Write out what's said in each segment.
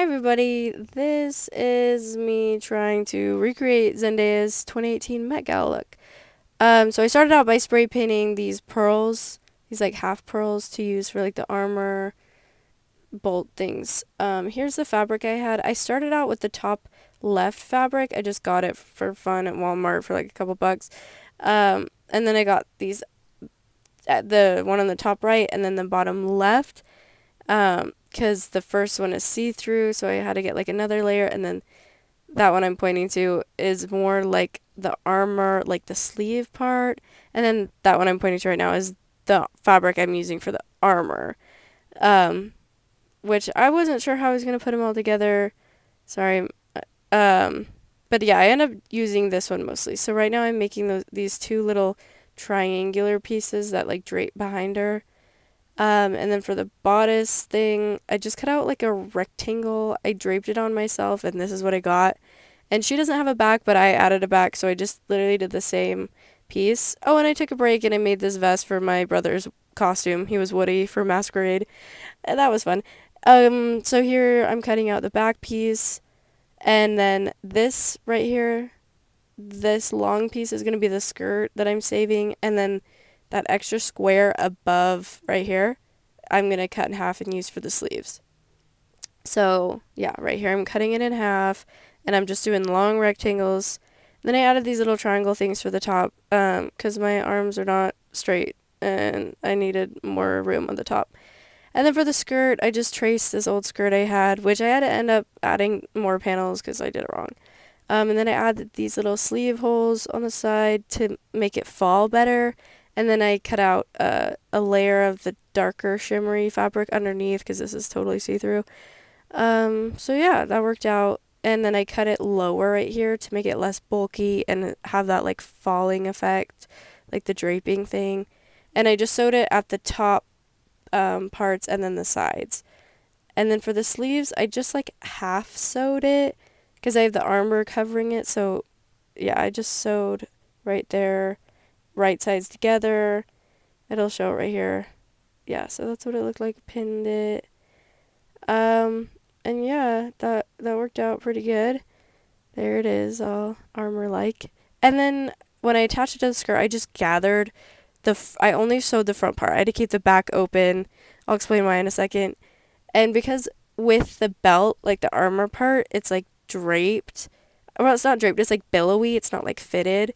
Hi everybody, this is me trying to recreate Zendaya's 2018 Met Gala look. So I started out by spray painting these pearls, these like half pearls to use for like the armor bolt things. Here's the fabric I had. I started out with the top left fabric. I just got it for fun at Walmart for like a couple bucks. And then I got these, the one on the top right and then the bottom left. Because the first one is see-through, so I had to get like another layer, and then that one I'm pointing to is more like the armor, like the sleeve part, and then that one I'm pointing to right now is the fabric I'm using for the armor, um, which I wasn't sure how I was gonna put them all together. Sorry, um, but yeah, I end up using this one mostly. So right now I'm making these two little triangular pieces that like drape behind her. And then for the bodice thing, I just cut out like a rectangle. I draped it on myself, and this is what I got. And she doesn't have a back, but I added a back, so I just literally did the same piece. Oh, and I took a break and I made this vest for my brother's costume. He was Woody for Masquerade, and that was fun. So here I'm cutting out the back piece, and then this right here, this long piece is gonna be the skirt that I'm saving, and then that extra square above right here, I'm going to cut in half and use for the sleeves. So yeah, right here I'm cutting it in half and I'm just doing long rectangles. Then I added these little triangle things for the top because my arms are not straight and I needed more room on the top. And then for the skirt, I just traced this old skirt I had, which I had to end up adding more panels because I did it wrong. And then I added these little sleeve holes on the side to make it fall better. And then I cut out a layer of the darker shimmery fabric underneath because this is totally see-through. So yeah, that worked out. And then I cut it lower right here to make it less bulky and have that like falling effect, like the draping thing. And I just sewed it at the top parts and then the sides. And then for the sleeves, I just like half sewed it because I have the armor covering it. So yeah, I just sewed right there, right sides together. It'll show right here. Yeah, so that's what it looked like. Pinned it. Um, and yeah, that worked out pretty good. There it is, all armor-like. And then when I attached it to the skirt, I just gathered I only sewed the front part. I had to keep the back open. I'll explain why in a second. And because with the belt, like the armor part, it's like draped. Well, it's not draped, it's like billowy. It's not like fitted.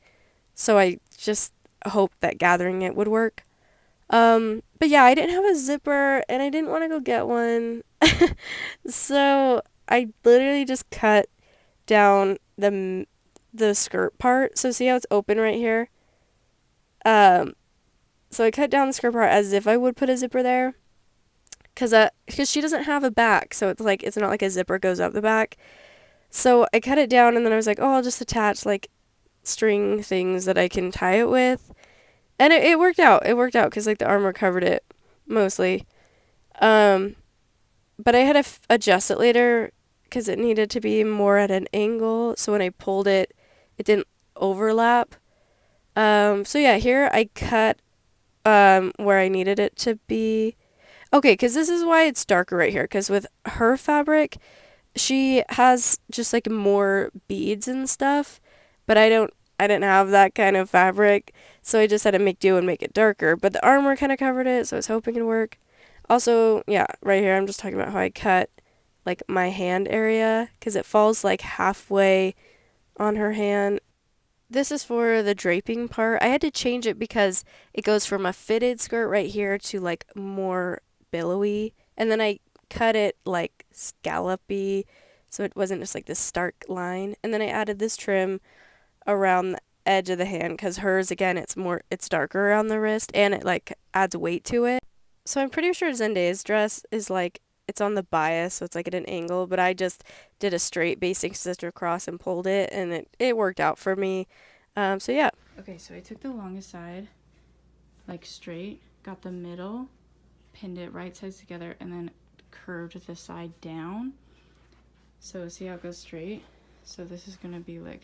So I just hoped that gathering it would work. But yeah, I didn't have a zipper and I didn't want to go get one. So I literally just cut down the skirt part. So see how it's open right here? Um, so I cut down the skirt part as if I would put a zipper there. Cause she doesn't have a back, so it's like it's not like a zipper goes up the back. So I cut it down and then I was like, oh, I'll just attach like string things that I can tie it with. And it worked out. It worked out because like the armor covered it mostly. Um, but I had to adjust it later because it needed to be more at an angle. So when I pulled it, it didn't overlap. So yeah, here I cut where I needed it to be. Okay, because this is why it's darker right here. Because with her fabric, she has just like more beads and stuff, but I didn't have that kind of fabric, so I just had to make do and make it darker. But the armor kind of covered it, so I was hoping it'd work. Also, yeah, right here I'm just talking about how I cut like my hand area because it falls like halfway on her hand. This is for the draping part. I had to change it because it goes from a fitted skirt right here to like more billowy, and then I cut it like scallopy so it wasn't just like this stark line. And then I added this trim around the edge of the hand because hers again it's darker around the wrist and it like adds weight to it. So I'm pretty sure Zendaya's dress is like it's on the bias, so it's like at an angle, but I just did a straight basic sister cross and pulled it and it worked out for me. So yeah. Okay, so I took the longest side like straight, got the middle, pinned it right sides together, and then curved the side down. So see how it goes straight? So this is gonna be like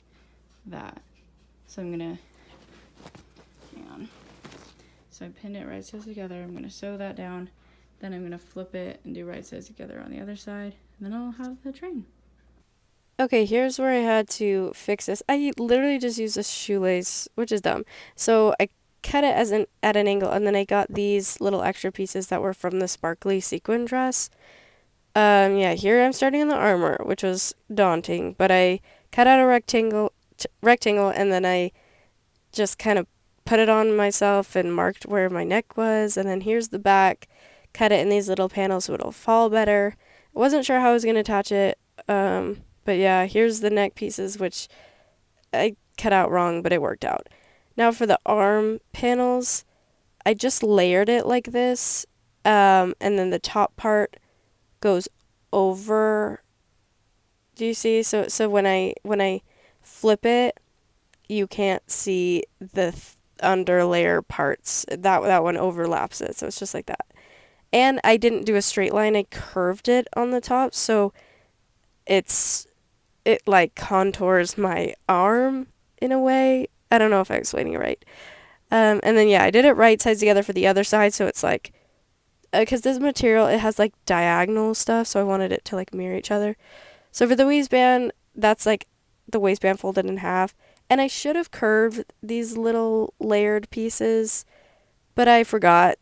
that. So I'm gonna, hang on. So I pinned it right sides together. I'm gonna sew that down. Then I'm gonna flip it and do right sides together on the other side. then I'll have the train. Okay, here's where I had to fix this. I literally just used a shoelace, which is dumb. So I cut it at an angle, and then I got these little extra pieces that were from the sparkly sequin dress. Yeah, here I'm starting on the armor, which was daunting, but I cut out a rectangle, and then I just kind of put it on myself and marked where my neck was, and then here's the back. Cut it in these little panels so it'll fall better. I wasn't sure how I was gonna attach it, but yeah, here's the neck pieces, which I cut out wrong, but it worked out. Now for the arm panels, I just layered it like this, and then the top part goes over. Do you see? So when I flip it, you can't see the under layer parts. That one overlaps it, so it's just like that. And I didn't do a straight line. I curved it on the top, so it like contours my arm in a way. I don't know if I'm explaining it right. And then yeah, I did it right sides together for the other side, so it's like, because this material, it has like diagonal stuff, so I wanted it to like mirror each other. So for the waistband, that's like the waistband folded in half. And I should have curved these little layered pieces, but I forgot.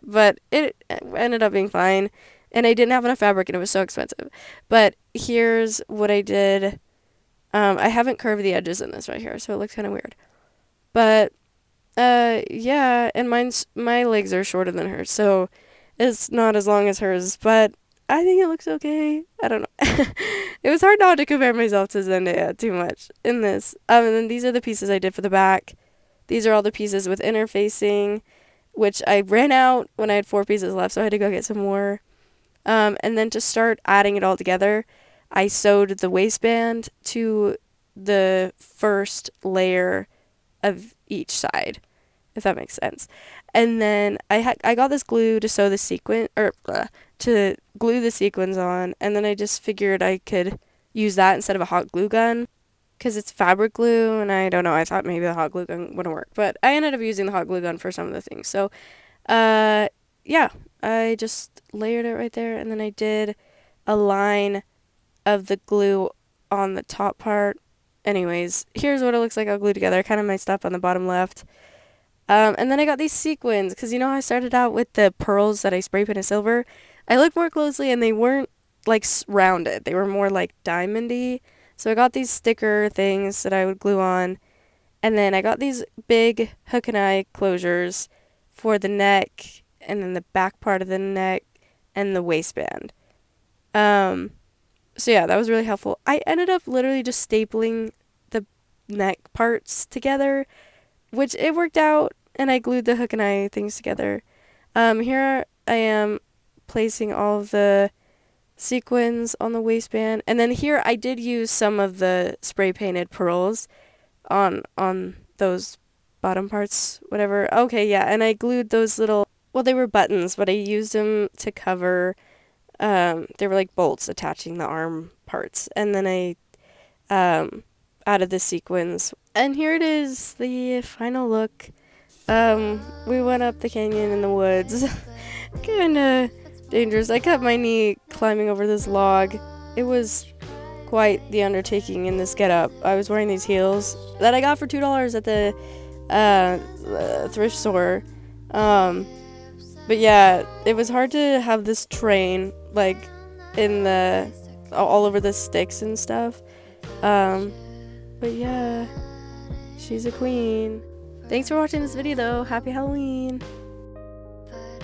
But it ended up being fine. And I didn't have enough fabric and it was so expensive. But here's what I did. I haven't curved the edges in this right here, so it looks kind of weird. But yeah, and my legs are shorter than hers, so it's not as long as hers, but I think it looks okay. I don't know. It was hard not to compare myself to Zendaya too much in this. And then these are the pieces I did for the back. These are all the pieces with interfacing, which I ran out when I had 4 pieces left, so I had to go get some more. And then to start adding it all together, I sewed the waistband to the first layer of each side, if that makes sense. And then I got this glue to sew the sequin or to glue the sequins on, and then I just figured I could use that instead of a hot glue gun because it's fabric glue, and I don't know, I thought maybe the hot glue gun wouldn't work, but I ended up using the hot glue gun for some of the things. So, yeah, I just layered it right there, and then I did a line of the glue on the top part. Anyways, here's what it looks like all glued together. Kind of messed up on the bottom left. And then I got these sequins because you know how I started out with the pearls that I spray painted silver. I looked more closely and they weren't like rounded. They were more like diamondy. So I got these sticker things that I would glue on, and then I got these big hook and eye closures for the neck and then the back part of the neck and the waistband. So yeah, that was really helpful. I ended up literally just stapling the neck parts together, which it worked out, and I glued the hook and eye things together. Here I am placing all of the sequins on the waistband, and then here I did use some of the spray painted pearls on those bottom parts, whatever. Okay, yeah, and I glued those little, well, they were buttons, but I used them to cover. They were like bolts attaching the arm parts, and then I added the sequins. And here it is, the final look. We went up the canyon in the woods. Kinda dangerous. I cut my knee climbing over this log. It was quite the undertaking in this getup. I was wearing these heels that I got for $2 at the thrift store. But yeah, it was hard to have this train like in the all over the sticks and stuff. But yeah, she's a queen. Thanks for watching this video though. Happy Halloween.